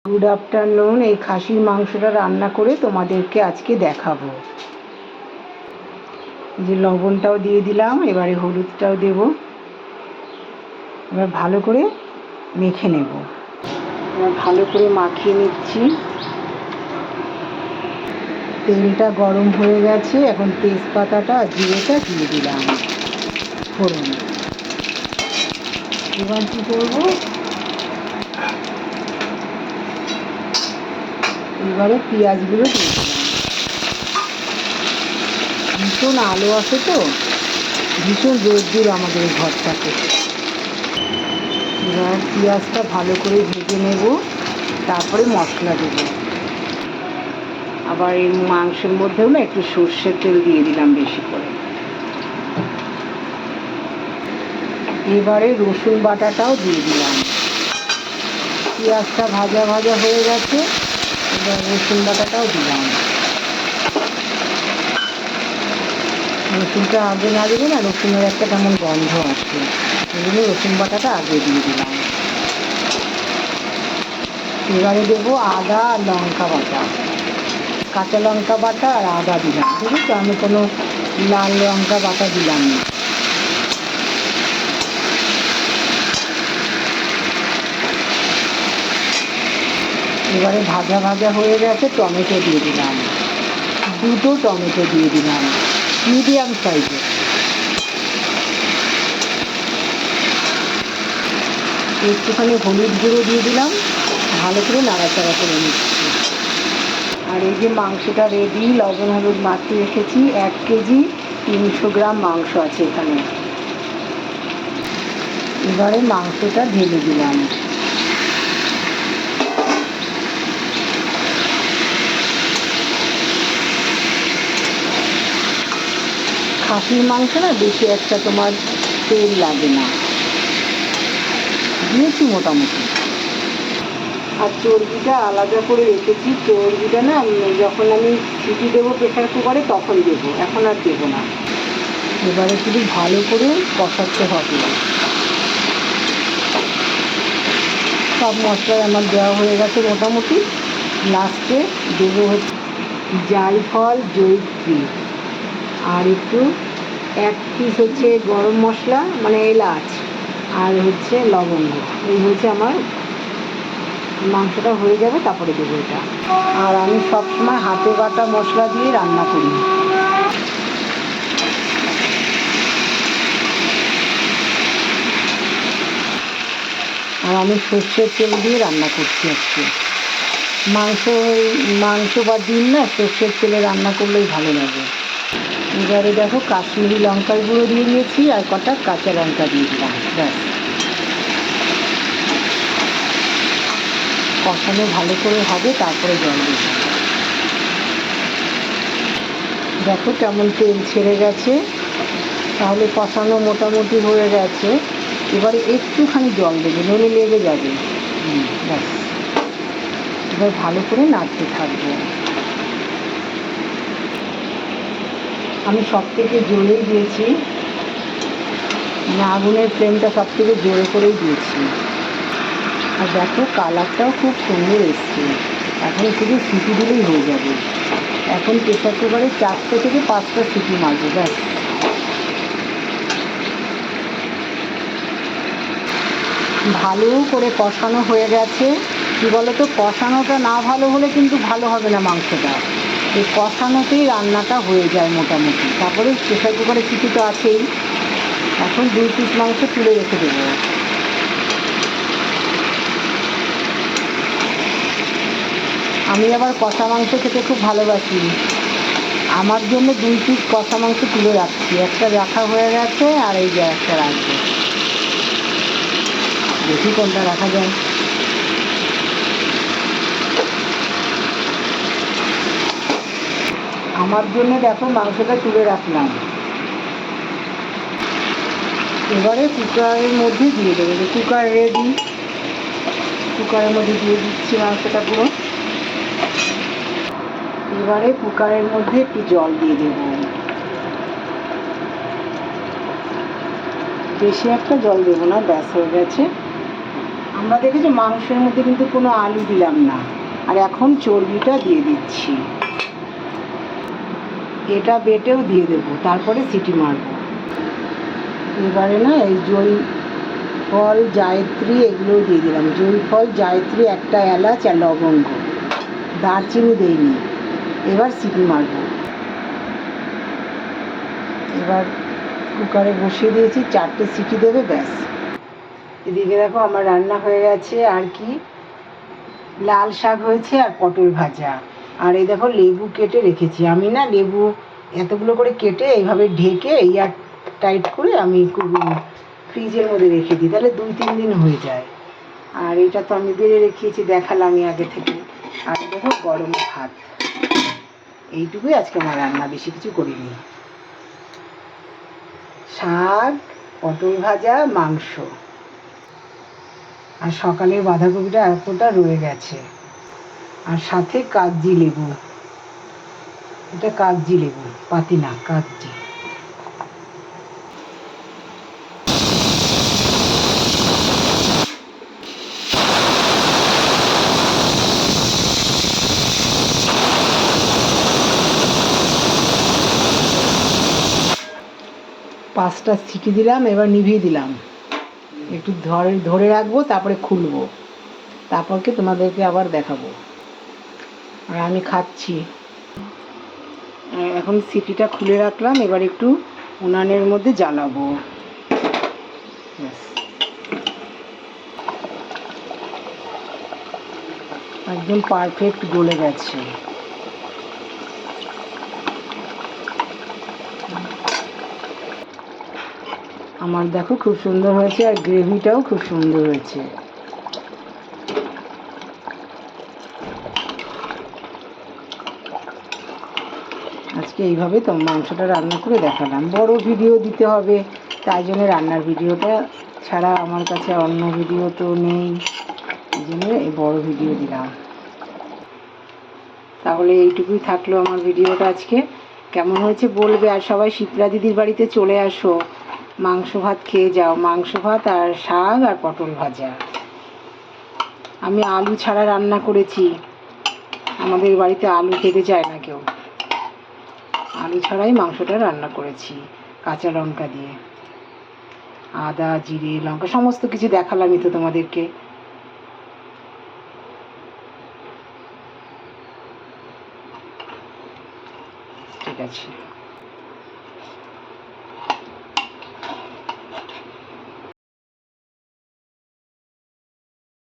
Good afternoon. এই খাসির মাংসটা রান্না করে তোমাদেরকে আজকে দেখাবো। যে লবণটাও দিয়ে দিলাম, এবারে হলুদটাও দেব। এবার ভালো করে মেখে নেব। এবার ভালো করে মাখিয়ে নিচ্ছি। তেলটা গরম হয়ে গেছে, এখন তেজপাতাটা জিরেটা দিয়ে দিলাম ফোড়ন। এবার কী করবো, এবারে পেঁয়াজগুলো দিয়ে দিলাম। ভীষণ আলো আসে তো, ভীষণ রোদ্দুর আমাদের ঘরটাতে। এবার পেঁয়াজটা ভালো করে ভেজে নেব, তারপরে মশলা দেব। আবার এই মাংসের মধ্যেও না একটু সর্ষের তেল দিয়ে দিলাম বেশি করে। এবারে রসুন বাটাটাও দিয়ে দিলাম। পেঁয়াজটা ভাজা ভাজা হয়ে গেছে, এবার রসুন বাটাটাও দিলাম। রসুনটা আগে না দিলে না রসুনের একটা কেমন গন্ধ আসে, এই জন্য রসুন বাটাটা আগে দিয়ে দিলাম। এবারে দেবো আদা আর লঙ্কা বাটা, কাঁচা লঙ্কা বাটা আর আদা দিলাম। বুঝেছ, আমি কোনো লাল লঙ্কা বাটা দিলাম না। এবারে ভাজা ভাজা হয়ে গেছে, টমেটো দিয়ে দিলাম। দুটো টমেটো দিয়ে দিলাম, মিডিয়াম সাইজের। একটুখানি হলুদ গুঁড়ো দিয়ে দিলাম, ভালো করে নাড়াচাড়া করে নিচ্ছি। আর এই যে মাংসটা রেডি, লবণ হলুদ মাখিয়ে রেখেছি। 1 কেজি 300 গ্রাম মাংস আছে এখানে। এবারে মাংসটা ঢেলে দিলাম। খাসির মাংস না বেশি একটা তোমার তেল লাগে না, দিয়েছি মোটামুটি। আর চর্বিটা আলাদা করে রেখেছি। চর্বিটা না যখন আমি সিটি দেবো প্রেশার কুকারে তখন দেবো, এখন আর দেবো না। এবারে শুধু ভালো করে কষাতে হবে। সব মশলাই আমার দেওয়া হয়ে গেছে মোটামুটি। লাস্টে দেবো হচ্ছে জায়ফল, জয়িত্রী, আর একটু 1 পিস হচ্ছে গরম মশলা মানে এলাচ, আর হচ্ছে লবঙ্গ। এই হচ্ছে আমার মাংসটা হয়ে যাবে, তারপরে দেবো এটা। আর আমি সবসময় হাতে বাটা মশলা দিয়ে রান্না করি। আর আমি সর্ষের তেল দিয়ে রান্না করছি আজকে। মাংস বা ডিম না সর্ষের তেলে রান্না করলেই ভালো লাগে। এবারে দেখো কাশ্মীরি লঙ্কার গুঁড়ো দিয়ে দিয়েছি, আর কটা কাঁচা লঙ্কা দিয়ে দিলাম। ব্যাস, কষানো ভালো করে হবে, তারপরে জল দেব। দেখো কেমন তেল ছেড়ে গেছে, তাহলে কষানো মোটামুটি হয়ে গেছে। এবারে একটুখানি জল দেবে, নইলে লেগে যাবে। ব্যাস, এবার ভালো করে নাড়তে থাকবো। আমি সব থেকে জোরেই দিয়েছি, মানে আগুনের ফ্লেমটা সব থেকে জোরে করেই দিয়েছি। আর দেখো কালারটাও খুব সুন্দর এসছে। এখন শুধু সিটি দিলেই হয়ে যাবে। এখন প্রেসার কুকারে 4টে থেকে 5টা সিটি মারবো, ব্যাস। ভালো করে কষানো হয়ে গেছে। কী বলো তো, কষানোটা না ভালো হলে কিন্তু ভালো হবে না মাংসটা। এই কষানোতেই রান্নাটা হয়ে যায় মোটামুটি। তারপরে প্রেসার কুকারে সিটি তো আছেই। এখন 2 পিস মাংস তুলে রেখে দেবো। আমি আবার কষা মাংস খেতে খুব ভালোবাসি। আমার জন্য 2 পিস কষা মাংস তুলে রাখছি। একটা রাখা হয়ে গেছে, আর এই যে একটা রাখবো। দেখি কোনটা রাখা যায়। আমার জন্য দেখো মাংসটা তুলে রাখলাম। এবারে কুকারের মধ্যে দিয়ে দেবো। যে কুকার রেডি, কুকারের মধ্যে দিয়ে দিচ্ছি মাংসটা পুরো। এবারে কুকারের মধ্যে একটু জল দিয়ে দেব, বেশি একটা জল দেবো না, ব্যাস হয়ে গেছে। আমরা দেখেছি মাংসের মধ্যে কিন্তু কোনো আলু দিলাম না। আর এখন চর্বিটা দিয়ে দিচ্ছি, এটা বেটেও দিয়ে দেবো, তারপরে সিটি মারবো। এবারে না এই জয়ফল জায়ত্রী এগুলোও দিয়ে দিলাম। জয়ফল জায়ত্রী, একটা এলাচ আর লবঙ্গ, দারচিনি দেইনি। এবার সিটি মারবো। এবার কুকারে বসিয়ে দিয়েছি, 4টে সিটি দেবে, ব্যাস। এদিকে দেখো আমার রান্না হয়ে গেছে। আর কি, লাল শাক হয়েছে আর পটল ভাজা। আর এই দেখো লেবু কেটে রেখেছি। আমি না লেবু এতগুলো করে কেটে এইভাবে ঢেকে এয়ার টাইট করে আমি ফ্রিজের মধ্যে রেখে দিই, তাহলে 2-3 দিন হয়ে যায়। আর এটা তো আমি বেড়ে রেখেছি, দেখালামই আগে থেকে। আর দেখো গরম ভাত। এইটুকুই আজকে আমার রান্না, বেশি কিছু করিনি। শাক, পটল ভাজা, মাংস, আর সকালের বাঁধাকপিটা এতটা রয়ে গেছে। আর সাথে কাগজি লেবু, এটা কাগজি লেবু, পাতি না, কাগজি। পাঁচটা সিটি দিলাম, এবার নিভিয়ে দিলাম। একটু ধরে রাখবো, তারপরে খুলবো, তারপরকে তোমাদেরকে আবার দেখাবো। আর আমি খাচ্ছি। এখন সিটিটা খুলে রাখলাম, এবার একটু উনানের মধ্যে জ্বালাবো। একদম পারফেক্ট গলে গেছে। আমার দেখো খুব সুন্দর হয়েছে, আর গ্রেভিটাও খুব সুন্দর হয়েছে। আজকে এইভাবে তো মাংসটা রান্না করে দেখালাম। বড় ভিডিও দিতে হবে, তাই জন্য রান্নার ভিডিওটা ছাড়া আমার কাছে অন্য ভিডিও তো নেই, এই জন্য এই বড় ভিডিও দিলাম। তাহলে এইটুকুই থাকলো আমার ভিডিওটা আজকে। কেমন হয়েছে বলবে। আর সবাই শিপ্রা দিদির বাড়িতে চলে আসো, মাংস ভাত খেয়ে যাও। মাংস ভাত আর শাক আর পটল ভাজা। আমি আলু ছাড়া রান্না করেছি, আমাদের বাড়িতে আলু খেতে চায় না কেউ। আলু ছাড়াই মাংসটা রান্না করেছি, কাঁচা লঙ্কা দিয়ে, আদা, জিরে, লঙ্কা সমস্ত কিছু দেখালামই তো তোমাদেরকে। ঠিক আছে।